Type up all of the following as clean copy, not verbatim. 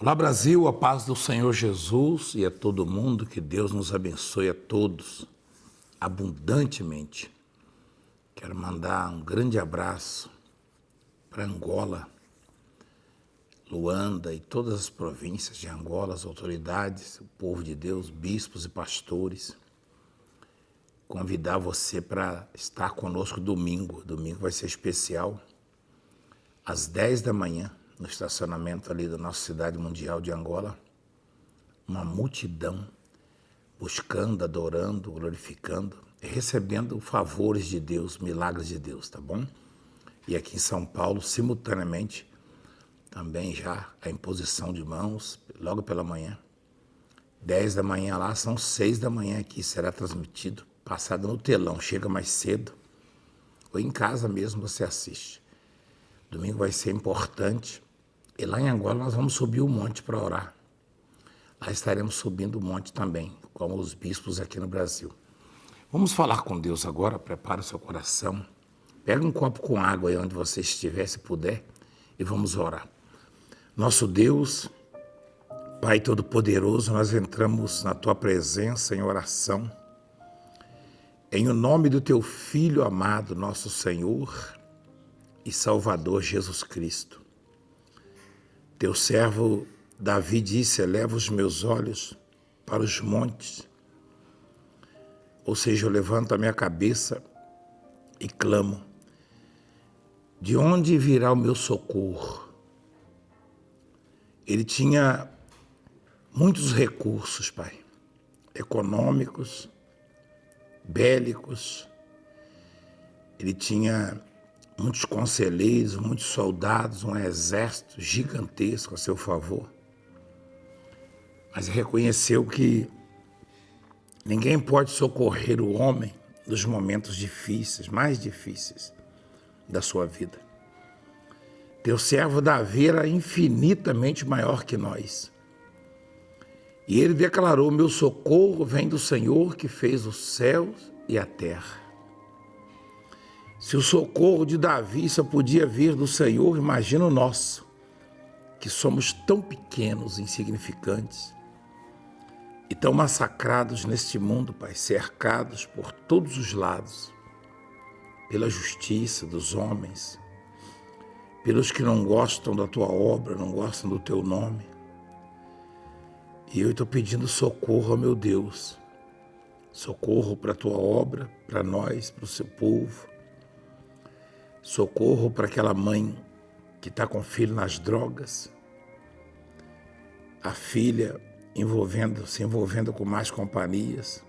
Olá Brasil, a paz do Senhor Jesus e a todo mundo, que Deus nos abençoe a todos abundantemente. Quero mandar um grande abraço para Angola, Luanda e todas as províncias de Angola, as autoridades, o povo de Deus, bispos e pastores. Convidar você para estar conosco domingo. Domingo vai ser especial, às 10 da manhã, no estacionamento ali da nossa cidade mundial de Angola. Uma multidão buscando, adorando, glorificando e recebendo favores de Deus, milagres de Deus, tá bom? E aqui em São Paulo, simultaneamente, também já a imposição de mãos, logo pela manhã. 10 da manhã lá, são 6 da manhã aqui, será transmitido, passado no telão, chega mais cedo, ou em casa mesmo você assiste. Domingo vai ser importante, e lá em Angola nós vamos subir o monte para orar. Lá estaremos subindo o monte também, como os bispos aqui no Brasil. Vamos falar com Deus agora, prepara o seu coração, pega um copo com água aí onde você estiver, se puder, e vamos orar. Nosso Deus, Pai Todo-Poderoso, nós entramos na Tua presença em oração, em o nome do Teu Filho amado, nosso Senhor e Salvador Jesus Cristo. Teu servo Davi disse: eleva os meus olhos para os montes, ou seja, eu levanto a minha cabeça e clamo, de onde virá o meu socorro? Ele tinha muitos recursos, Pai, econômicos, bélicos. Ele tinha muitos conselheiros, muitos soldados, um exército gigantesco a seu favor. Mas reconheceu que ninguém pode socorrer o homem nos momentos difíceis, mais difíceis da sua vida. Teu servo Davi era infinitamente maior que nós. E ele declarou: meu socorro vem do Senhor que fez os céus e a terra. Se o socorro de Davi só podia vir do Senhor, imagina o nosso, que somos tão pequenos, insignificantes, e tão massacrados neste mundo, Pai, cercados por todos os lados, pela justiça dos homens, pelos que não gostam da Tua obra, não gostam do Teu nome. E eu estou pedindo socorro ao meu Deus, socorro para a Tua obra, para nós, para o Seu povo, socorro para aquela mãe que está com o filho nas drogas, a filha se envolvendo com más companhias,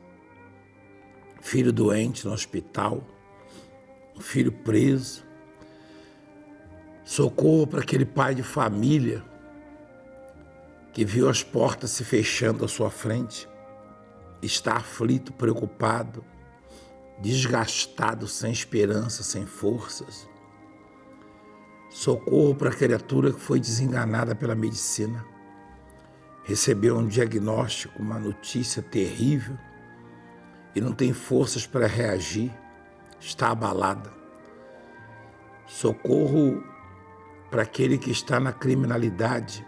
filho doente no hospital, um filho preso. Socorro para aquele pai de família que viu as portas se fechando à sua frente, está aflito, preocupado, desgastado, sem esperança, sem forças. Socorro para a criatura que foi desenganada pela medicina, recebeu um diagnóstico, uma notícia terrível e não tem forças para reagir, está abalada. Socorro para aquele que está na criminalidade,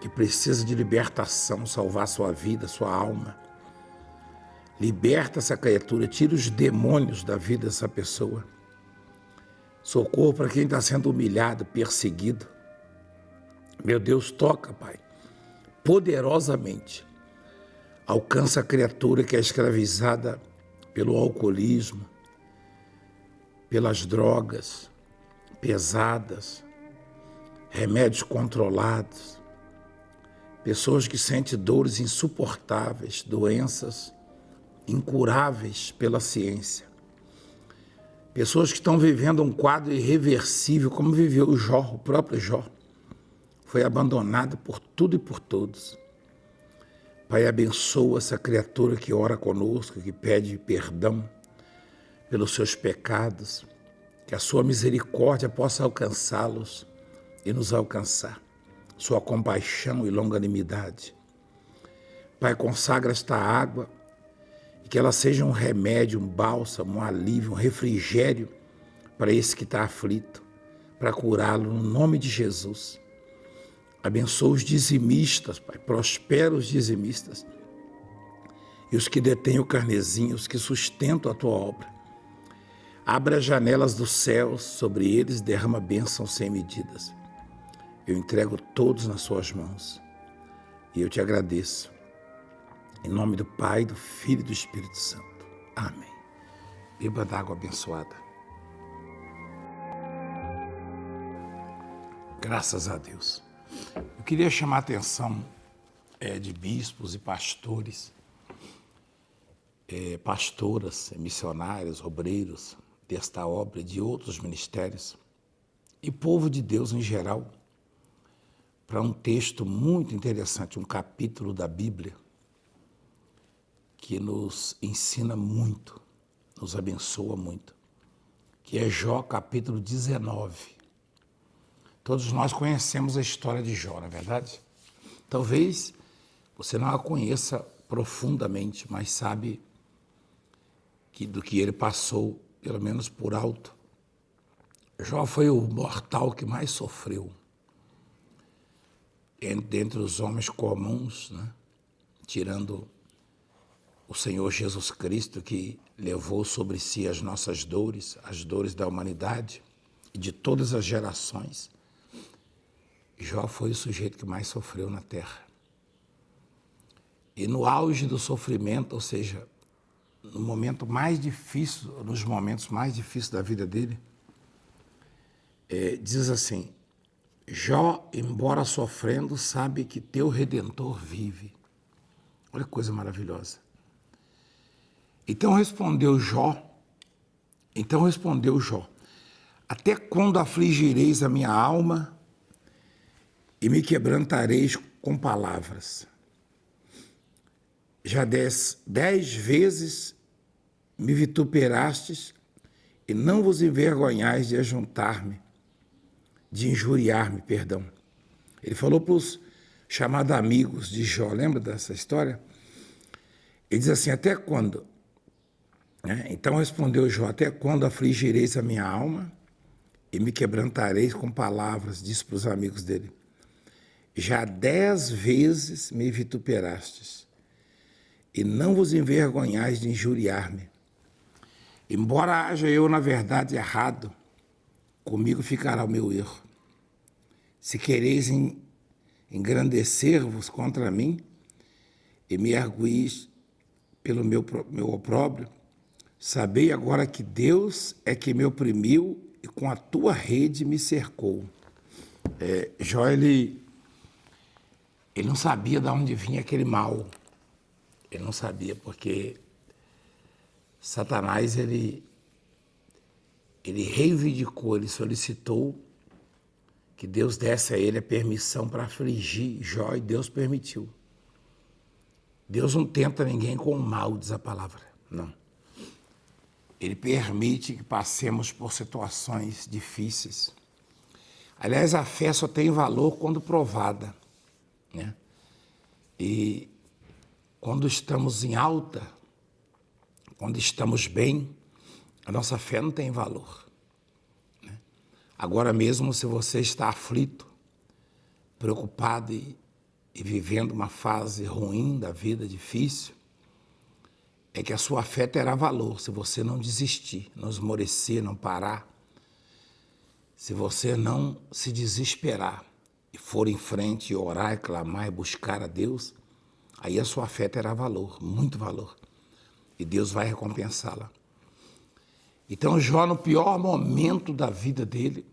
que precisa de libertação, salvar sua vida, sua alma. Liberta essa criatura, tira os demônios da vida dessa pessoa. Socorro para quem está sendo humilhado, perseguido. Meu Deus, toca, Pai, poderosamente. Alcança a criatura que é escravizada pelo alcoolismo, pelas drogas pesadas, remédios controlados, pessoas que sentem dores insuportáveis, doenças incuráveis pela ciência. Pessoas que estão vivendo um quadro irreversível, como viveu o Jó, o próprio Jó. Foi abandonado por tudo e por todos. Pai, abençoa essa criatura que ora conosco, que pede perdão pelos seus pecados, que a sua misericórdia possa alcançá-los e nos alcançar. Sua compaixão e longanimidade. Pai, consagra esta água e que ela seja um remédio, um bálsamo, um alívio, um refrigério para esse que está aflito, para curá-lo no nome de Jesus. Abençoa os dizimistas, Pai. Prospera os dizimistas. E os que detêm o carnezinho, os que sustentam a tua obra. Abra as janelas dos céus sobre eles, derrama bênçãos sem medidas. Eu entrego todos nas suas mãos. E eu te agradeço. Em nome do Pai, do Filho e do Espírito Santo. Amém. Beba d'água abençoada. Graças a Deus. Eu queria chamar a atenção de bispos e pastores, pastoras, missionários, obreiros desta obra e de outros ministérios e povo de Deus em geral, para um texto muito interessante, um capítulo da Bíblia que nos ensina muito, nos abençoa muito, que é Jó capítulo 19. Todos nós conhecemos a história de Jó, não é verdade? Talvez você não a conheça profundamente, mas sabe do que ele passou, pelo menos por alto. Jó foi o mortal que mais sofreu dentre os homens comuns, né? Tirando o Senhor Jesus Cristo, que levou sobre si as nossas dores, as dores da humanidade e de todas as gerações. Jó foi o sujeito que mais sofreu na terra. E no auge do sofrimento, ou seja, no momento mais difícil, nos momentos mais difíceis da vida dele, diz assim: Jó, embora sofrendo, sabe que teu Redentor vive. Olha que coisa maravilhosa. Então respondeu Jó, até quando afligireis a minha alma e me quebrantareis com palavras? Já 10 vezes me vituperastes e não vos envergonhais de ajuntar-me, de injuriar-me, perdão. Ele falou para os chamados amigos de Jó, lembra dessa história? Ele diz assim, até quando? Então respondeu Jó, até quando afligireis a minha alma e me quebrantareis com palavras, disse para os amigos dele. Já 10 vezes me vituperastes e não vos envergonhais de injuriar-me. Embora haja eu, na verdade, errado, comigo ficará o meu erro. Se quereis engrandecer-vos contra mim e me arguís pelo meu opróbrio, sabei agora que Deus é que me oprimiu e com a tua rede me cercou. Jó, ele não sabia de onde vinha aquele mal. Ele não sabia, porque Satanás, ele reivindicou, ele solicitou que Deus desse a ele a permissão para afligir Jó, e Deus permitiu. Deus não tenta ninguém com o mal, diz a palavra, não. Ele permite que passemos por situações difíceis. Aliás, a fé só tem valor quando provada, né? E quando estamos em alta, quando estamos bem, a nossa fé não tem valor. Agora mesmo, se você está aflito, preocupado e vivendo uma fase ruim da vida, difícil, é que a sua fé terá valor se você não desistir, não esmorecer, não parar. Se você não se desesperar e for em frente e orar, e clamar e buscar a Deus, aí a sua fé terá valor, muito valor. E Deus vai recompensá-la. Então Jó, no pior momento da vida dele,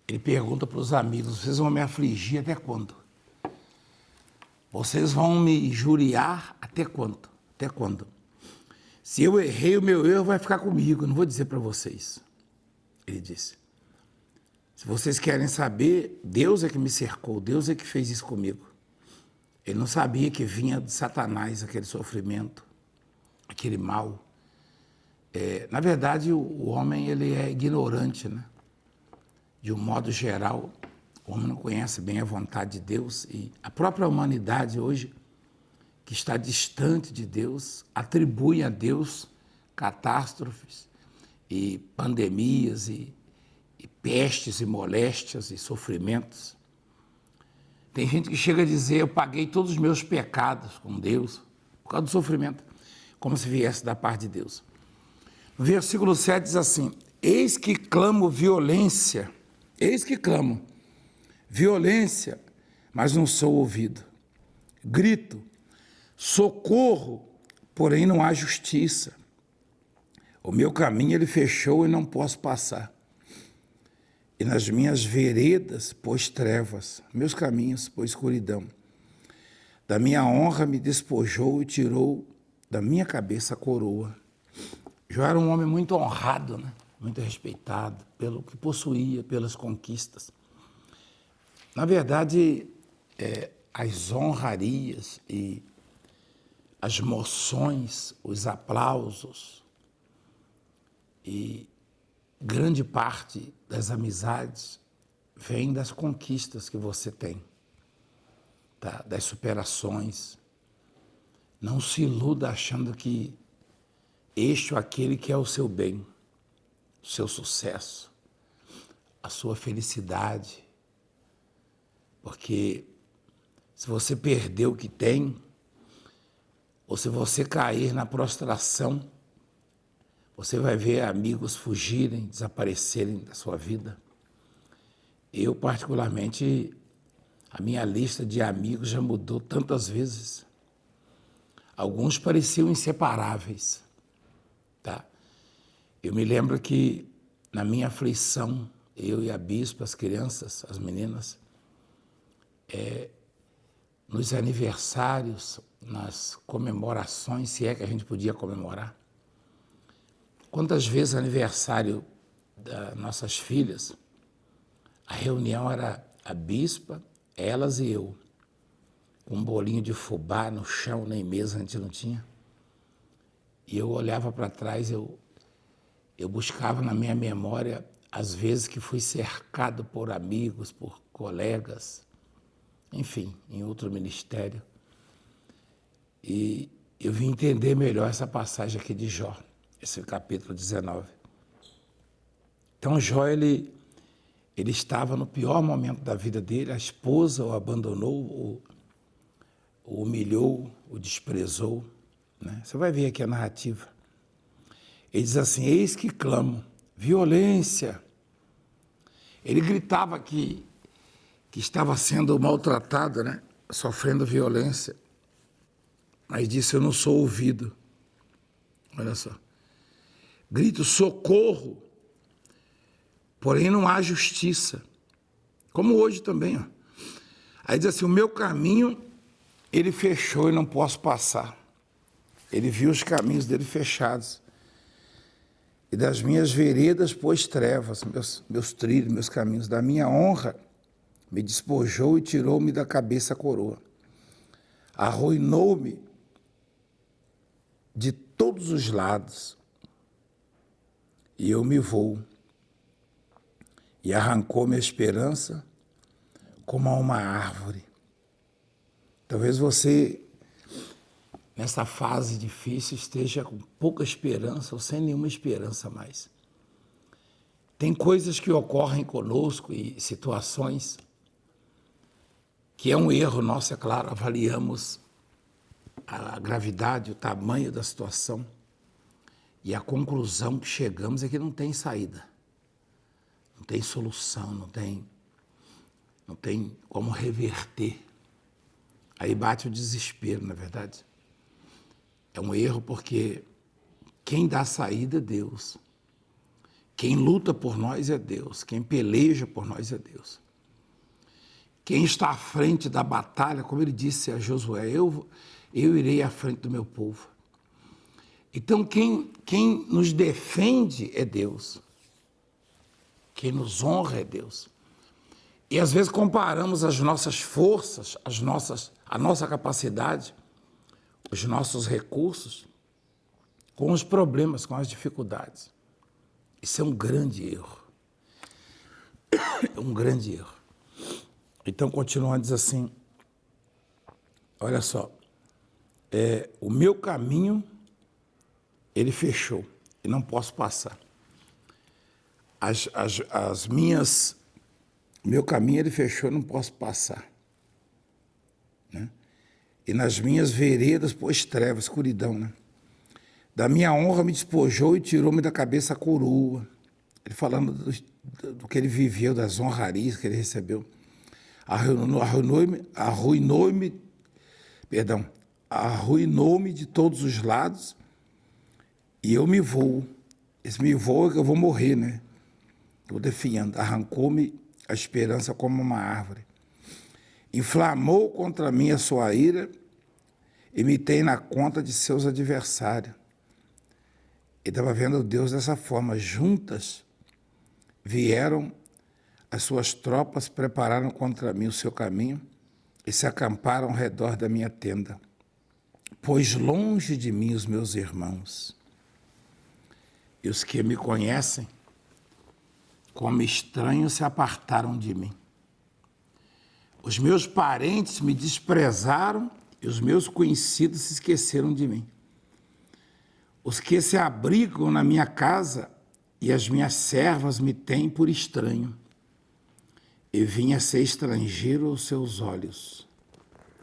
ele pergunta para os amigos, vocês vão me afligir até quando? Vocês vão me injuriar até quando? Até quando? Se eu errei, o meu erro vai ficar comigo, não vou dizer para vocês. Ele disse, se vocês querem saber, Deus é que me cercou, Deus é que fez isso comigo. Ele não sabia que vinha de Satanás aquele sofrimento, aquele mal. Na verdade, o homem ele é ignorante, né? De um modo geral, o homem não conhece bem a vontade de Deus e a própria humanidade hoje, que está distante de Deus, atribui a Deus catástrofes e pandemias e pestes e moléstias e sofrimentos. Tem gente que chega a dizer, eu paguei todos os meus pecados com Deus, por causa do sofrimento, como se viesse da parte de Deus. No versículo 7 diz assim, eis que clamo violência, mas não sou ouvido. Grito, socorro, porém não há justiça. O meu caminho ele fechou e não posso passar. E nas minhas veredas pôs trevas, meus caminhos pôs escuridão. Da minha honra me despojou e tirou da minha cabeça a coroa. Jó era um homem muito honrado, né? Muito respeitado pelo que possuía, pelas conquistas. Na verdade, as honrarias e as moções, os aplausos e grande parte das amizades vem das conquistas que você tem, tá? Das superações. Não se iluda achando que este ou aquele que é o seu bem, o seu sucesso, a sua felicidade. Porque se você perder o que tem, ou se você cair na prostração, você vai ver amigos fugirem, desaparecerem da sua vida. Eu, particularmente, a minha lista de amigos já mudou tantas vezes. Alguns pareciam inseparáveis, tá? Eu me lembro que, na minha aflição, eu e a bispa, as crianças, as meninas, nos aniversários, nas comemorações, se é que a gente podia comemorar, quantas vezes aniversário das nossas filhas, a reunião era a bispa, elas e eu, com um bolinho de fubá no chão, nem mesa a gente não tinha. E eu olhava para trás, eu buscava na minha memória as vezes que fui cercado por amigos, por colegas, enfim, em outro ministério. E eu vim entender melhor essa passagem aqui de Jó, esse capítulo 19. Então Jó, ele estava no pior momento da vida dele, a esposa o abandonou, o humilhou, o desprezou, né? Você vai ver aqui a narrativa. Ele diz assim, eis que clamo, violência. Ele gritava que estava sendo maltratado, né? Sofrendo violência. Mas disse, eu não sou ouvido. Olha só. Grito, socorro, porém não há justiça. Como hoje também, ó. Aí diz assim, o meu caminho, ele fechou e não posso passar. Ele viu os caminhos dele fechados. E das minhas veredas pôs trevas, meus trilhos, meus caminhos. Da minha honra me despojou e tirou-me da cabeça a coroa. Arruinou-me de todos os lados. E eu me vou. E arrancou minha esperança como a uma árvore. Talvez você, nessa fase difícil, esteja com pouca esperança ou sem nenhuma esperança mais. Tem coisas que ocorrem conosco e situações que é um erro nosso, é claro, avaliamos a gravidade, o tamanho da situação e a conclusão que chegamos é que não tem saída, não tem solução, não tem como reverter. Aí bate o desespero, na verdade. É um erro porque quem dá saída é Deus. Quem luta por nós é Deus. Quem peleja por nós é Deus. Quem está à frente da batalha, como ele disse a Josué, eu irei à frente do meu povo. Então quem nos defende é Deus. Quem nos honra é Deus. E às vezes comparamos as nossas forças, a nossa capacidade, os nossos recursos, com os problemas, com as dificuldades. Isso é um grande erro. É um grande erro. Então, continuando, diz assim, olha só, o meu caminho, ele fechou, e não posso passar. Meu caminho, ele fechou, e não posso passar. né? E nas minhas veredas pôs trevas, escuridão, né? Da minha honra me despojou e tirou-me da cabeça a coroa. Ele falando do que ele viveu, das honrarias que ele recebeu. Arruinou-me de todos os lados e eu me vou. Esse me vou é que eu vou morrer, né? Estou definhando. Arrancou-me a esperança como uma árvore. Inflamou contra mim a sua ira e me tem na conta de seus adversários. Ele estava vendo Deus dessa forma. Juntas vieram as suas tropas, prepararam contra mim o seu caminho e se acamparam ao redor da minha tenda. Pôs longe de mim os meus irmãos. E os que me conhecem, como estranhos, se apartaram de mim. Os meus parentes me desprezaram e os meus conhecidos se esqueceram de mim. Os que se abrigam na minha casa e as minhas servas me têm por estranho. E vim a ser estrangeiro aos seus olhos.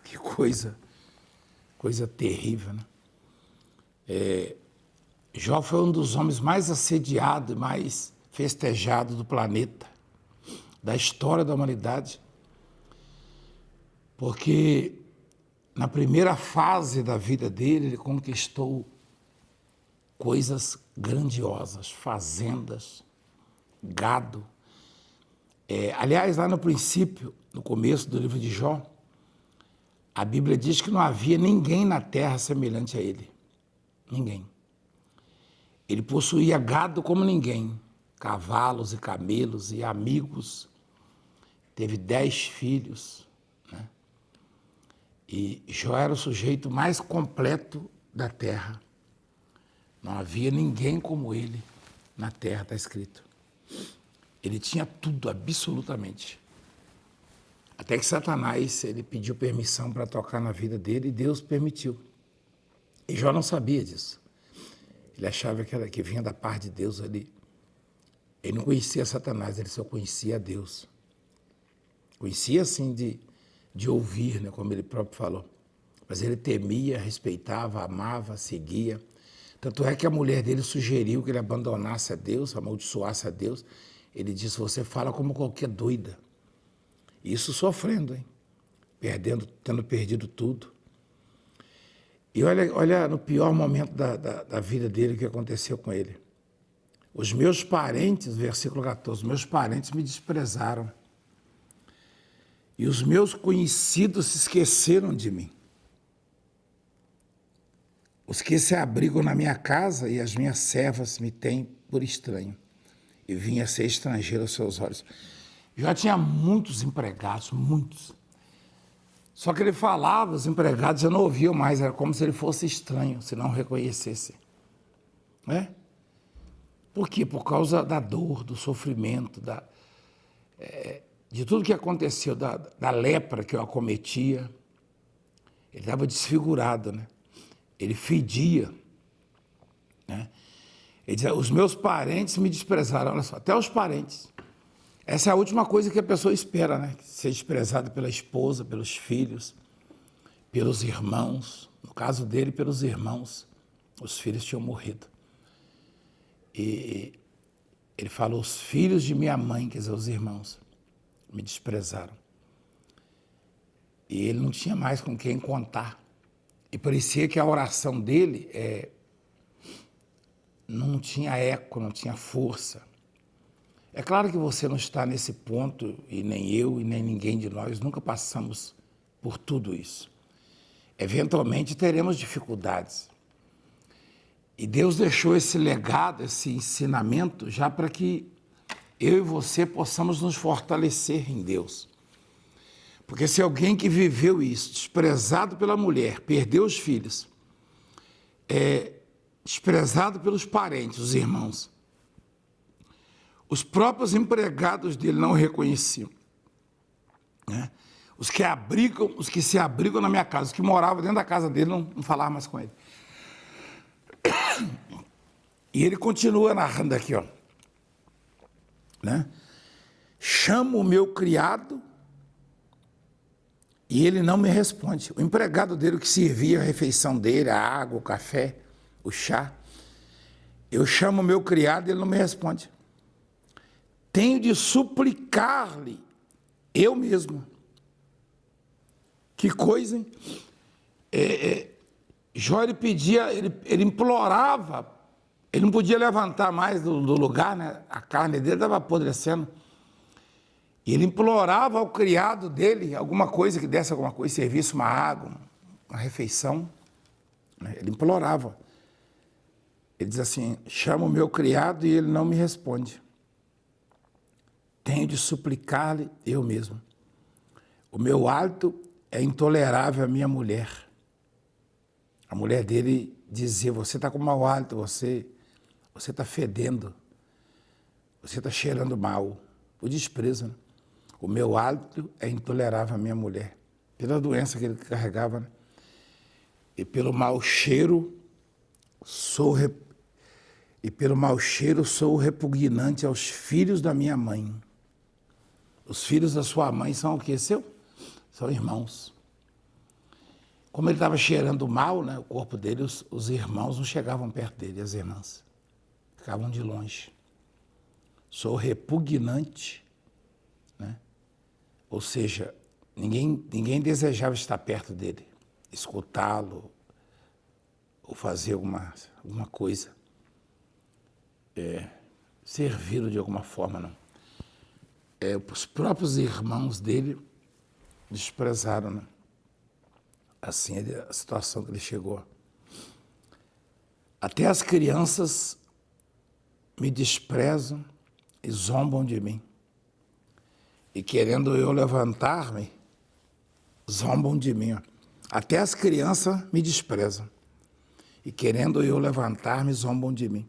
Que coisa terrível, né? Jó foi um dos homens mais assediados e mais festejados do planeta, da história da humanidade, porque na primeira fase da vida dele, ele conquistou coisas grandiosas, fazendas, gado. Aliás, lá no princípio, no começo do livro de Jó, a Bíblia diz que não havia ninguém na terra semelhante a ele. Ninguém. Ele possuía gado como ninguém, cavalos e camelos e amigos. Teve 10 filhos, né? E Jó era o sujeito mais completo da terra. Não havia ninguém como ele na terra, está escrito. Ele tinha tudo, absolutamente. Até que Satanás, ele pediu permissão para tocar na vida dele e Deus permitiu. E Jó não sabia disso. Ele achava que vinha da parte de Deus ali. Ele não conhecia Satanás, ele só conhecia Deus. Conhecia, assim, de ouvir, né, como ele próprio falou. Mas ele temia, respeitava, amava, seguia. Tanto é que a mulher dele sugeriu que ele abandonasse a Deus, amaldiçoasse a Deus. Ele disse, você fala como qualquer doida. Isso sofrendo, hein? Tendo perdido tudo. E olha no pior momento da vida dele, o que aconteceu com ele. Os meus parentes, versículo 14, meus parentes me desprezaram. E os meus conhecidos se esqueceram de mim. Os que se abrigam na minha casa e as minhas servas me têm por estranho. E vim a ser estrangeiro aos seus olhos. Já tinha muitos empregados, muitos. Só que ele falava, os empregados já não ouviam mais, era como se ele fosse estranho, se não reconhecesse. Né? Por quê? Por causa da dor, do sofrimento, de tudo que aconteceu, da lepra que o acometia. Ele estava desfigurado, né? Ele fedia. Né? Ele dizia, os meus parentes me desprezaram, olha só, até os parentes. Essa é a última coisa que a pessoa espera, né? Ser desprezado pela esposa, pelos filhos, pelos irmãos. No caso dele, pelos irmãos. Os filhos tinham morrido. E ele falou, os filhos de minha mãe, quer dizer, os irmãos, me desprezaram. E ele não tinha mais com quem contar. E parecia que a oração dele não tinha eco, não tinha força. É claro que você não está nesse ponto, e nem eu, e nem ninguém de nós, nunca passamos por tudo isso. Eventualmente teremos dificuldades. E Deus deixou esse legado, esse ensinamento, já para que eu e você possamos nos fortalecer em Deus. Porque se alguém que viveu isso, desprezado pela mulher, perdeu os filhos, desprezado pelos parentes, os irmãos, os próprios empregados dele não o reconheciam. Né? Os que se abrigam na minha casa, os que moravam dentro da casa dele, não falavam mais com ele. E ele continua narrando aqui, ó. Né? Chamo o meu criado E ele não me responde. O empregado dele que servia a refeição dele, a água, o café, o chá, eu chamo o meu criado e ele não me responde. Tenho de suplicar-lhe eu mesmo. Que coisa, hein? Jó, ele pedia, ele implorava, ele não podia levantar mais do lugar, né? A carne dele estava apodrecendo. E ele implorava ao criado dele alguma coisa, que desse alguma coisa, servisse uma água, uma refeição. Né? Ele implorava. Ele diz assim, chama o meu criado e ele não me responde. Tenho de suplicar-lhe eu mesmo. O meu hálito é intolerável à minha mulher. A mulher dele dizia, você está com mau hálito, você está fedendo, você está cheirando mal. O desprezo, né? O meu hálito é intolerável à minha mulher. Pela doença que ele carregava, né? E pelo mau cheiro sou repugnante aos filhos da minha mãe. Os filhos da sua mãe são o quê? São irmãos. Como ele estava cheirando mal, né, o corpo dele, os irmãos não chegavam perto dele, as irmãs. Ficavam de longe. Sou repugnante, né? Ou seja, ninguém desejava estar perto dele, escutá-lo, ou fazer alguma coisa, servi-lo de alguma forma, não. Os próprios irmãos dele desprezaram, né? Assim a situação que ele chegou. Até as crianças me desprezam e zombam de mim. E querendo eu levantar-me, zombam de mim. Até as crianças me desprezam. E querendo eu levantar-me, zombam de mim.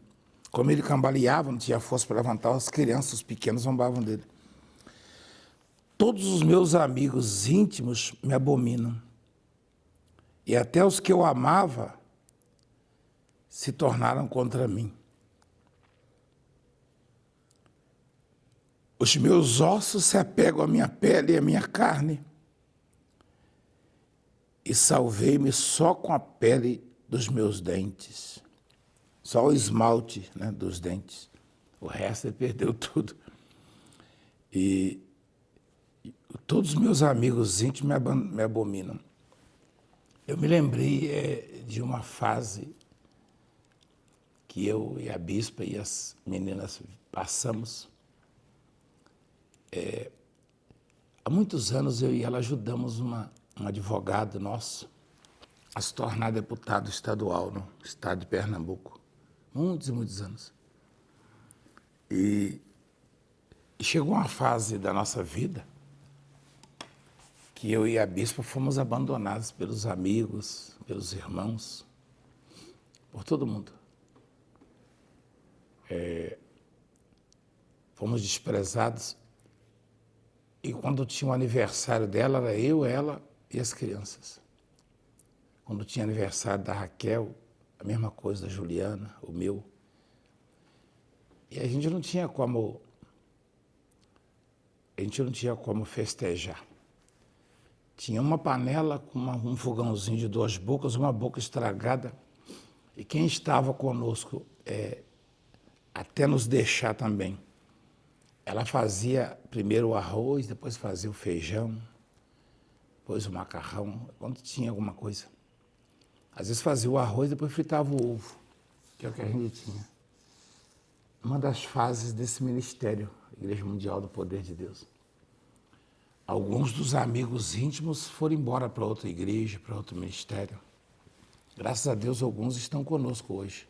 Como ele cambaleava, não tinha força para levantar, as crianças, os pequenos, zombavam dele. Todos os meus amigos íntimos me abominam. E até os que eu amava se tornaram contra mim. Os meus ossos se apegam à minha pele e à minha carne. E salvei-me só com a pele dos meus dentes. Só o esmalte, né, dos dentes. O resto ele perdeu tudo. E todos os meus amigos íntimos me abominam. Eu me lembrei de uma fase que eu e a bispa e as meninas passamos. Há muitos anos eu e ela ajudamos um advogado nosso a se tornar deputado estadual no estado de Pernambuco. Muitos e muitos anos. E chegou uma fase da nossa vida que eu e a bispa fomos abandonados pelos amigos, pelos irmãos, por todo mundo. Fomos desprezados. E quando tinha o aniversário dela, era eu, ela e as crianças. Quando tinha aniversário da Raquel, a mesma coisa da Juliana, o meu. E a gente não tinha como festejar. Tinha uma panela com um fogãozinho de 2 bocas, uma boca estragada. E quem estava conosco, até nos deixar também, ela fazia primeiro o arroz, depois fazia o feijão, depois o macarrão, quando tinha alguma coisa. Às vezes fazia o arroz, depois fritava o ovo, que é o que a gente tinha. Uma das fases desse ministério, Igreja Mundial do Poder de Deus. Alguns dos amigos íntimos foram embora para outra igreja, para outro ministério. Graças a Deus, alguns estão conosco hoje.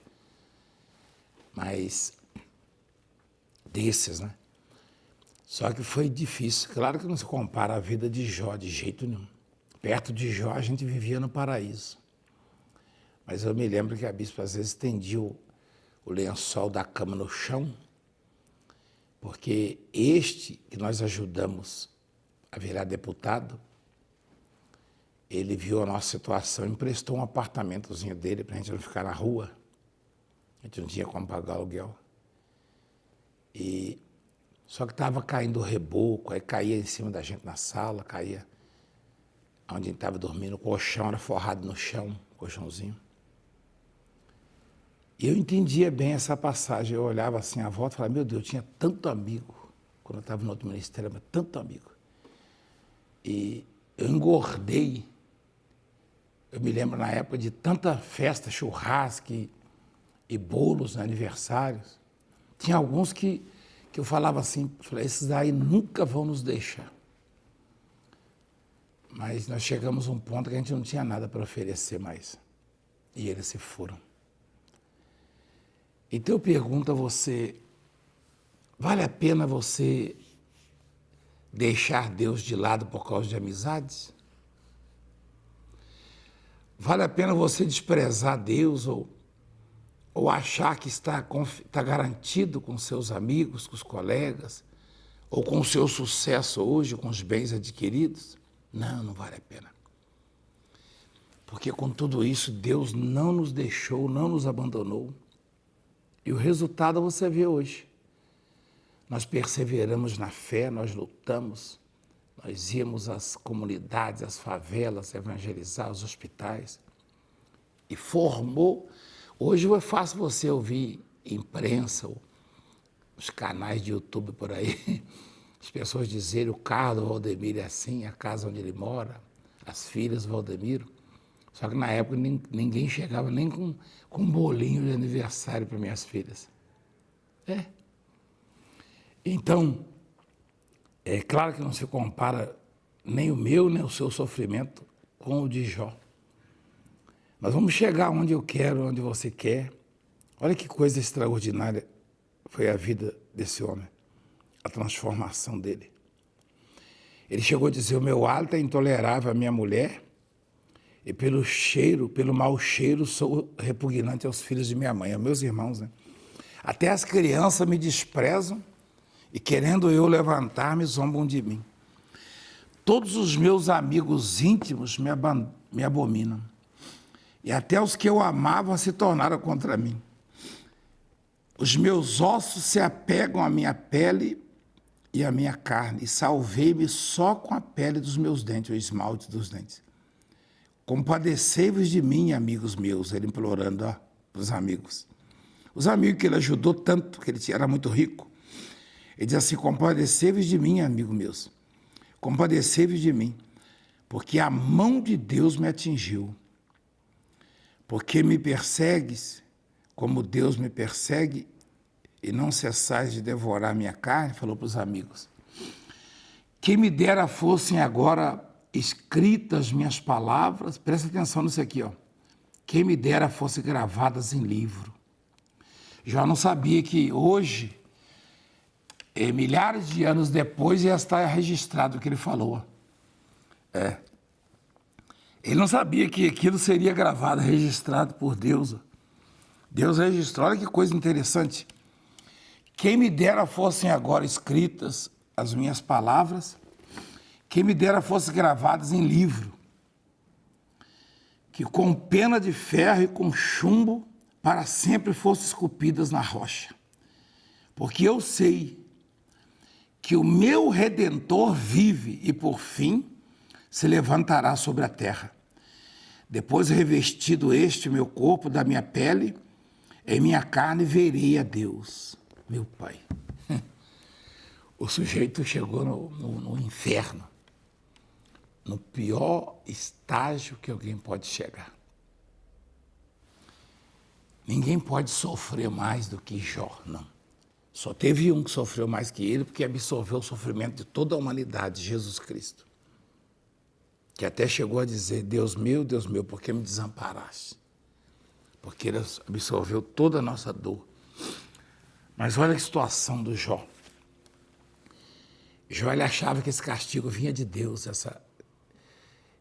Mas desses, né? Só que foi difícil. Claro que não se compara a vida de Jó de jeito nenhum. Perto de Jó, a gente vivia no paraíso. Mas eu me lembro que a bispa às vezes estendia o lençol da cama no chão, porque este que nós ajudamos a virar deputado, ele viu a nossa situação, emprestou um apartamentozinho dele para a gente não ficar na rua. A gente não tinha como pagar aluguel. Só que estava caindo o reboco, aí caía em cima da gente na sala, caía. onde ele estava dormindo, o colchão era forrado no chão, colchãozinho. E eu entendia bem essa passagem, eu olhava assim à volta e falava, meu Deus, eu tinha tanto amigo, quando eu estava no outro ministério, mas tanto amigo. E eu engordei, eu me lembro na época de tanta festa, churrasco e bolos, né, aniversários. Tinha alguns que eu falava assim, esses aí nunca vão nos deixar. Mas nós chegamos a um ponto que a gente não tinha nada para oferecer mais. E eles se foram. Então eu pergunto a você, vale a pena você deixar Deus de lado por causa de amizades? Vale a pena você desprezar Deus ou achar que está garantido com seus amigos, com os colegas, ou com o seu sucesso hoje, com os bens adquiridos? Não, não vale a pena. Porque com tudo isso, Deus não nos deixou, não nos abandonou. E o resultado você vê hoje. Nós perseveramos na fé, nós lutamos, nós íamos às comunidades, às favelas, evangelizar os hospitais. E formou. Hoje é fácil você ouvir imprensa, os canais de YouTube por aí, as pessoas dizerem o carro do Valdemiro é assim, a casa onde ele mora, as filhas do Valdemiro. Só que na época ninguém chegava nem com um bolinho de aniversário para minhas filhas. Então, é claro que não se compara nem o meu, nem o seu sofrimento com o de Jó. Nós vamos chegar onde eu quero, onde você quer. Olha que coisa extraordinária foi a vida desse homem, a transformação dele. Ele chegou a dizer, o meu hálito é intolerável à minha mulher, e pelo cheiro, pelo mau cheiro, sou repugnante aos filhos de minha mãe, aos meus irmãos, né? Até as crianças me desprezam e querendo eu levantar-me, zombam de mim. Todos os meus amigos íntimos me abominam. E até os que eu amava se tornaram contra mim. Os meus ossos se apegam à minha pele e à minha carne, e salvei-me só com a pele dos meus dentes, o esmalte dos dentes. Compadecei-vos de mim, amigos meus, ele implorando para os amigos. Os amigos que ele ajudou tanto, que ele era muito rico. Ele diz assim, compadecei-vos de mim, amigos meus. Compadecei-vos de mim, porque a mão de Deus me atingiu. Porque me persegues, como Deus me persegue, e não cessais de devorar minha carne, falou para os amigos. Quem me dera fossem agora escritas minhas palavras, presta atenção nisso aqui, ó. Quem me dera fossem gravadas em livro. Já não sabia que hoje, milhares de anos depois, ia estar registrado o que ele falou. Ele não sabia que aquilo seria gravado, registrado por Deus. Deus registrou, olha que coisa interessante. Quem me dera fossem agora escritas as minhas palavras, quem me dera fossem gravadas em livro, que com pena de ferro e com chumbo para sempre fossem esculpidas na rocha. Porque eu sei que o meu Redentor vive e, por fim, se levantará sobre a terra. Depois, revestido este meu corpo da minha pele, em minha carne verei a Deus, meu Pai. O sujeito chegou no inferno, no pior estágio que alguém pode chegar. Ninguém pode sofrer mais do que Jó, não. Só teve um que sofreu mais que ele, porque absorveu o sofrimento de toda a humanidade, Jesus Cristo. Que até chegou a dizer, Deus meu, por que me desamparaste? Porque ele absorveu toda a nossa dor. Mas olha a situação do Jó. Jó, ele achava que esse castigo vinha de Deus,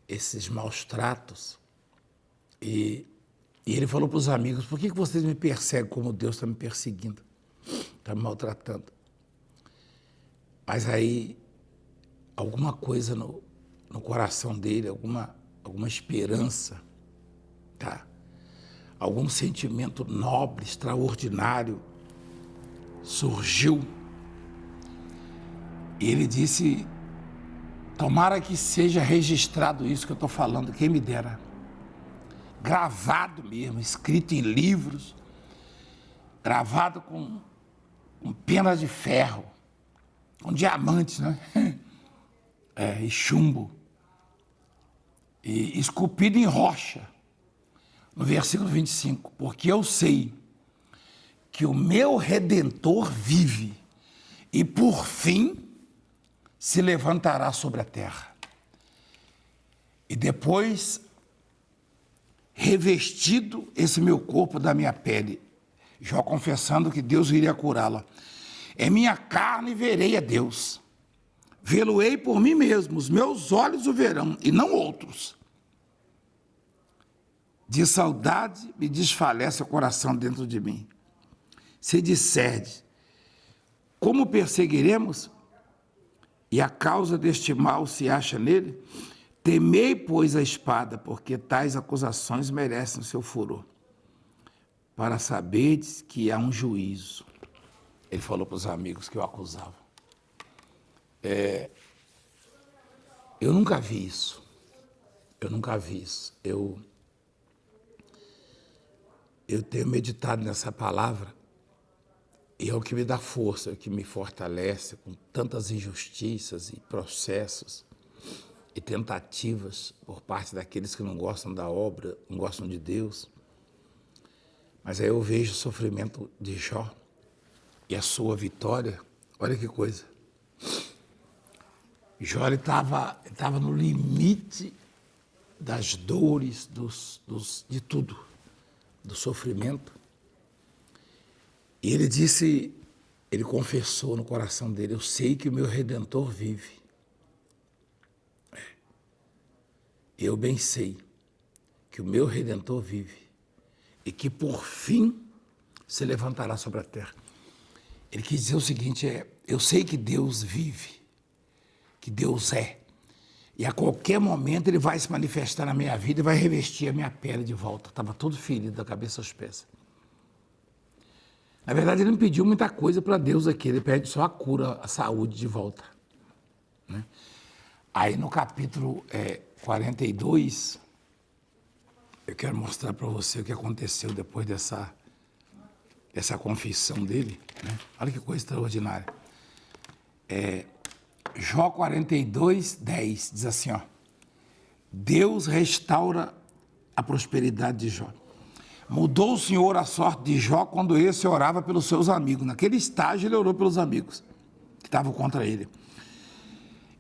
esses maus tratos. E ele falou para os amigos, por que vocês me perseguem como Deus está me perseguindo? Está me maltratando. Mas aí, alguma coisa no coração dele, alguma esperança, tá? Algum sentimento nobre, extraordinário, surgiu. E ele disse Tomara que seja registrado isso que eu estou falando, quem me dera. Gravado mesmo, escrito em livros, gravado com penas de ferro, com diamantes, né? E chumbo. E esculpido em rocha, no versículo 25. Porque eu sei que o meu Redentor vive e por fim se levantará sobre a terra. E depois, revestido esse meu corpo da minha pele, Jó confessando que Deus iria curá-la. É minha carne e verei a Deus. Vê-lo-ei por mim mesmo, os meus olhos o verão, e não outros. De saudade me desfalece o coração dentro de mim. Se disserdes, como perseguiremos? E a causa deste mal se acha nele? Temei, pois, a espada, porque tais acusações merecem o seu furor. Para saberdes que há um juízo. Ele falou para os amigos que o acusavam. Eu nunca vi isso. Eu tenho meditado nessa palavra e é o que me dá força, é o que me fortalece com tantas injustiças e processos e tentativas por parte daqueles que não gostam da obra, não gostam de Deus. Mas aí eu vejo o sofrimento de Jó e a sua vitória. Olha que coisa. Jó estava no limite das dores, de tudo, do sofrimento. E ele disse, ele confessou no coração dele, eu sei que o meu Redentor vive. Eu bem sei que o meu Redentor vive e que por fim se levantará sobre a terra. Ele quis dizer o seguinte, eu sei que Deus vive, que Deus é. E a qualquer momento ele vai se manifestar na minha vida e vai revestir a minha pele de volta. Estava todo ferido da cabeça aos pés. Na verdade, ele não pediu muita coisa para Deus aqui, ele pede só a cura, a saúde de volta. Né? Aí no capítulo 42, eu quero mostrar para você o que aconteceu depois dessa confissão dele. Né? Olha que coisa extraordinária. Jó 42, 10, diz assim, ó, Deus restaura a prosperidade de Jó. Mudou o Senhor a sorte de Jó quando esse orava pelos seus amigos. Naquele estágio ele orou pelos amigos que estavam contra ele.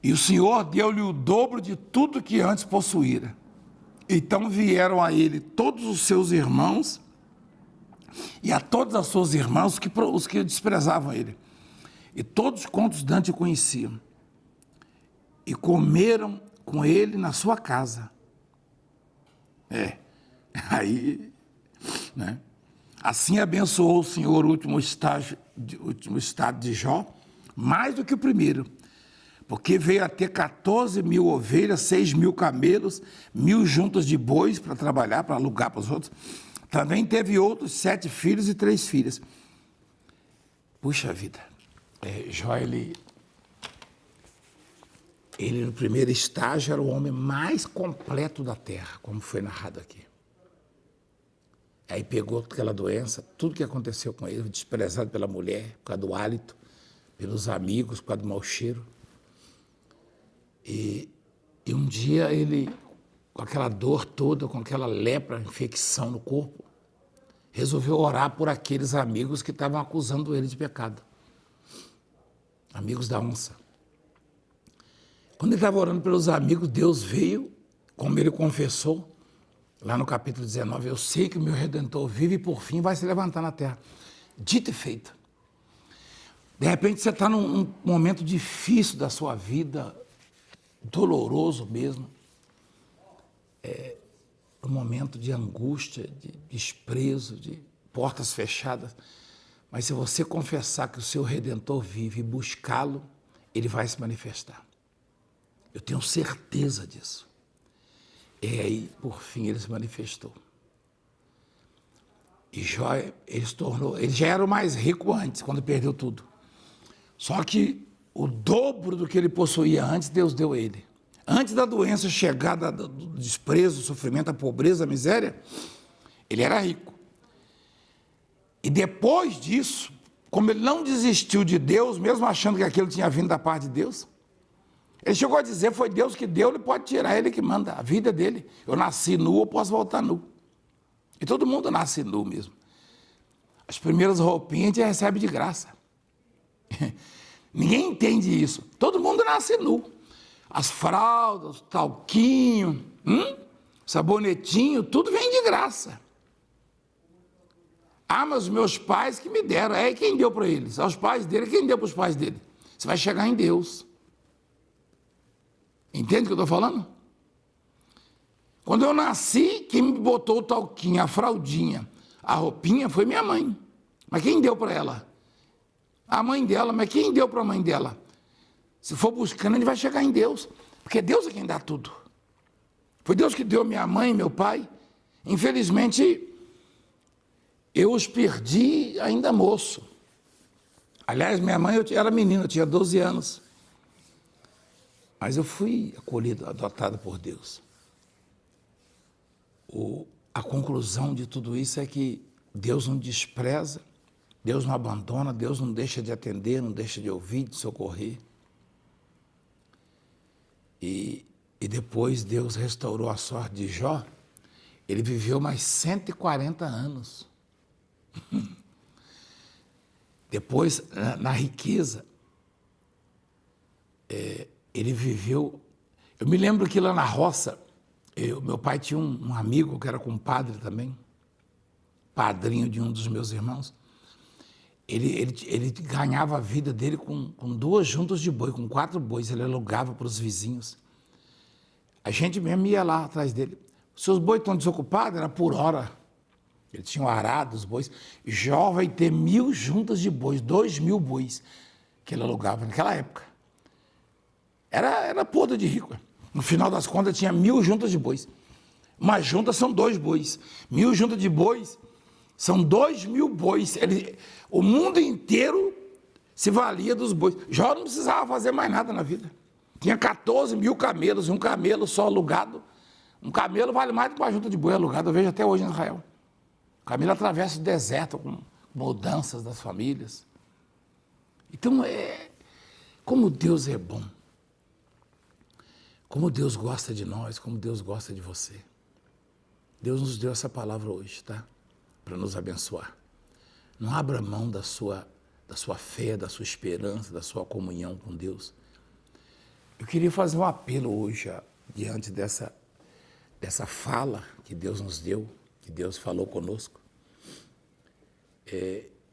E o Senhor deu-lhe o dobro de tudo que antes possuíra. Então vieram a ele todos os seus irmãos e a todas as suas irmãs, os que desprezavam ele. E todos quantos Dante conheciam. E comeram com ele na sua casa. Aí... Né? Assim abençoou o Senhor o último estado de Jó, mais do que o primeiro, porque veio a ter 14.000 ovelhas, 6.000 camelos, 1.000 juntas de bois para trabalhar, para alugar para os outros. Também teve outros 7 filhos e 3 filhas. Puxa vida, Jó, ele no primeiro estágio era o homem mais completo da terra, como foi narrado aqui. Aí pegou aquela doença, tudo que aconteceu com ele, desprezado pela mulher, por causa do hálito, pelos amigos, por causa do mau cheiro. E um dia ele, com aquela dor toda, com aquela lepra, infecção no corpo, resolveu orar por aqueles amigos que estavam acusando ele de pecado. Amigos da onça. Quando ele estava orando pelos amigos, Deus veio, como ele confessou, lá no capítulo 19, eu sei que o meu Redentor vive e por fim vai se levantar na terra. Dito e feito. De repente você está num momento difícil da sua vida, doloroso mesmo. Um momento de angústia, de desprezo, de portas fechadas. Mas se você confessar que o seu Redentor vive e buscá-lo, ele vai se manifestar. Eu tenho certeza disso. E aí, por fim, ele se manifestou. E Jó, ele já era o mais rico antes, quando perdeu tudo. Só que o dobro do que ele possuía antes, Deus deu a ele. Antes da doença chegar, do desprezo, do sofrimento, da pobreza, da miséria, ele era rico. E depois disso, como ele não desistiu de Deus, mesmo achando que aquilo tinha vindo da parte de Deus, ele chegou a dizer, foi Deus que deu, ele pode tirar, ele que manda, a vida dele. Eu nasci nu, eu posso voltar nu. E todo mundo nasce nu mesmo. As primeiras roupinhas a gente recebe de graça. Ninguém entende isso. Todo mundo nasce nu. As fraldas, o talquinho, sabonetinho, tudo vem de graça. Ah, mas os meus pais que me deram. É quem deu para eles? Aos pais dele, quem deu para os pais dele? Você vai chegar em Deus. Entende o que eu estou falando? Quando eu nasci, quem me botou o talquinho, a fraldinha, a roupinha foi minha mãe. Mas quem deu para ela? A mãe dela, mas quem deu para a mãe dela? Se for buscando, ele vai chegar em Deus. Porque Deus é quem dá tudo. Foi Deus que deu minha mãe e meu pai. Infelizmente, eu os perdi ainda moço. Aliás, minha mãe eu era menina, eu tinha 12 anos. Mas eu fui acolhido, adotado por Deus. A conclusão de tudo isso é que Deus não despreza, Deus não abandona, Deus não deixa de atender, não deixa de ouvir, de socorrer. E depois Deus restaurou a sorte de Jó. Ele viveu mais 140 anos. Depois, na riqueza, ele viveu... Eu me lembro que lá na roça, meu pai tinha um amigo que era compadre também, padrinho de um dos meus irmãos. Ele ganhava a vida dele com 2 juntas de boi, com 4 bois, ele alugava para os vizinhos. A gente mesmo ia lá atrás dele. Se os bois estão desocupados, era por hora. Ele tinha um arado, os bois. Jó vai ter 1.000 juntas de bois, 2.000 bois que ele alugava naquela época. Era podre de rico. No final das contas, tinha 1.000 juntas de bois. Uma junta são 2 bois. 1.000 juntas de bois são 2.000 bois. O mundo inteiro se valia dos bois. Jó não precisava fazer mais nada na vida. Tinha 14.000 camelos, um camelo só alugado. Um camelo vale mais do que uma junta de boi alugada. Eu vejo até hoje em Israel. O camelo atravessa o deserto com mudanças das famílias. Então, como Deus é bom. Como Deus gosta de nós, como Deus gosta de você. Deus nos deu essa palavra hoje, tá? Para nos abençoar. Não abra mão da sua fé, da sua esperança, da sua comunhão com Deus. Eu queria fazer um apelo hoje, diante dessa fala que Deus nos deu, que Deus falou conosco.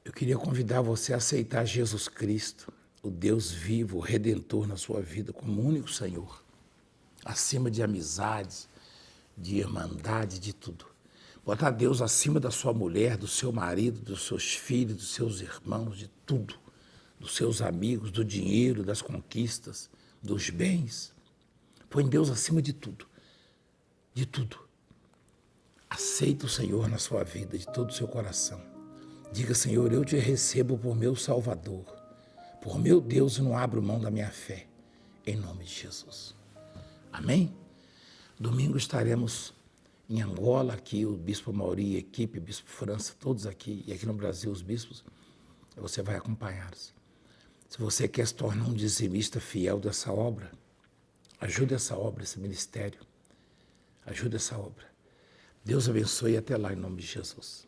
Eu queria convidar você a aceitar Jesus Cristo, o Deus vivo, o Redentor na sua vida, como único Senhor. Acima de amizades, de irmandade, de tudo. Botar Deus acima da sua mulher, do seu marido, dos seus filhos, dos seus irmãos, de tudo. Dos seus amigos, do dinheiro, das conquistas, dos bens. Põe Deus acima de tudo. De tudo. Aceita o Senhor na sua vida, de todo o seu coração. Diga, Senhor, eu te recebo por meu Salvador. Por meu Deus, eu não abro mão da minha fé. Em nome de Jesus. Amém? Domingo estaremos em Angola, aqui o Bispo Mauri, equipe, Bispo França, todos aqui, e aqui no Brasil os bispos, você vai acompanhá-los. Se você quer se tornar um dizimista fiel dessa obra, ajude essa obra, esse ministério. Ajude essa obra. Deus abençoe e até lá em nome de Jesus.